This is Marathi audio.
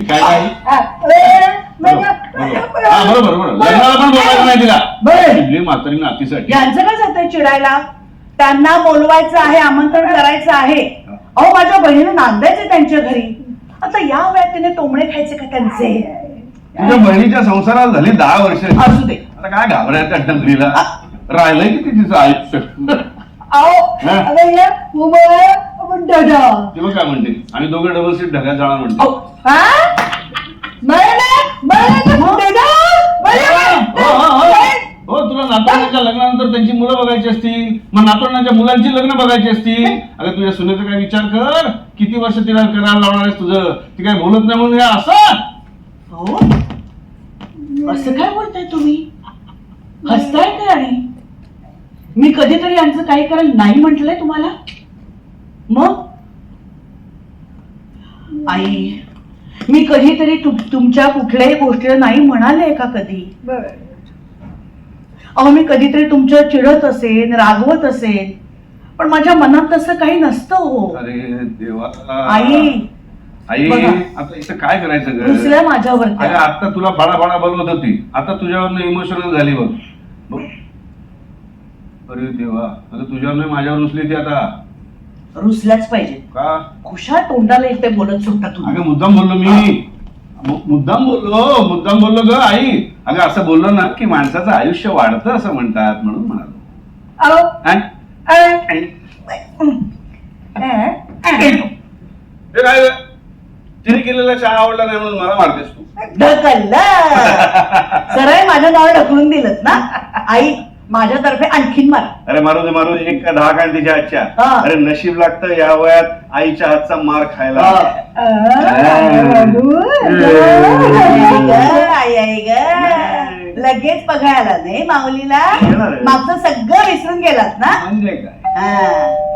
काय काय बरोबर बरोबर लग्नाला पण बोलायचं नाही तिला इडली म्हातारी नातीसाठी. यांचं काय जातंय चिडायला? त्यांना बोलवायचं आहे, आमंत्रण करायचं आहे. अहो माझ्या बहिणीला नांदायचं त्यांच्या घरी. आता या वयात तिने टोमणे खायचे का त्यांचे? तुझ्या बहिणीच्या संसाराला झाली 10 वर्ष. असू दे. आता काय घाबरायचं डंगरीला राहिलंय किती तिचं आयुष्य. तेव्हा काय म्हणते आम्ही दोघे डबल सीट ढगात जाणार म्हणतो. हो तुला नातवंडाच्या लग्नानंतर त्यांची मुलं बघायची असतील, मग नातवंडाच्या मुलांची लग्न बघायची असतील. अगं तुझ्या सुनेचा काय विचार कर, किती वर्ष तिला करायला लावणार आहेस तुझं. ती काय बोलत नाही म्हणून असं हो असं काय बोलताय तुम्ही? हसताय काय? आणि मी कधीतरी यांचं काही करायला नाही म्हटलंय तुम्हाला? मग आई मी कधीतरी तुमच्या कुठल्याही गोष्टीला नाही म्हणाले का कधी? अहो मी कधीतरी तुमच्या चिडत असेन, रागवत असेन, पण माझ्या मनात तसं काही नसतं हो. अरे देवा आई आई आता इथं काय करायचं ग? दुसऱ्या माझ्यावर आता तुला फाडा बोलवत होती, आता तुझ्यावर इमोशनल झाली बघ. अरे देवा आता तुझ्यावर नाही माझ्यावर रुसली ती. आता रुसल्याच पाहिजे का? खुशाल तोंडाला येते बोलत सुटता तुम्ही. अगं मुद्दाम बोललो मी, मुद्दाम बोललो ग आई. अगं असं बोललो ना की माणसाचं आयुष्य वाढतं असं म्हणतात म्हणून म्हणालो. काय तिने केलेला चहा आवडला नाही म्हणून मला मारतेस तू? ढकललं सरळ माझ्या नावावर ढकलून दिलं ना. आई माझ्यातर्फे आणखीन मार. अरे मारू दे एक 10 कान तिच्या हातच्या. अरे नशीब लागतं या वयात आईच्या हातचा मार खायला. आई ग लगेच बघायला नाही माऊलीला. मागचं सगळं विसरून गेलात ना. म्हणजे काय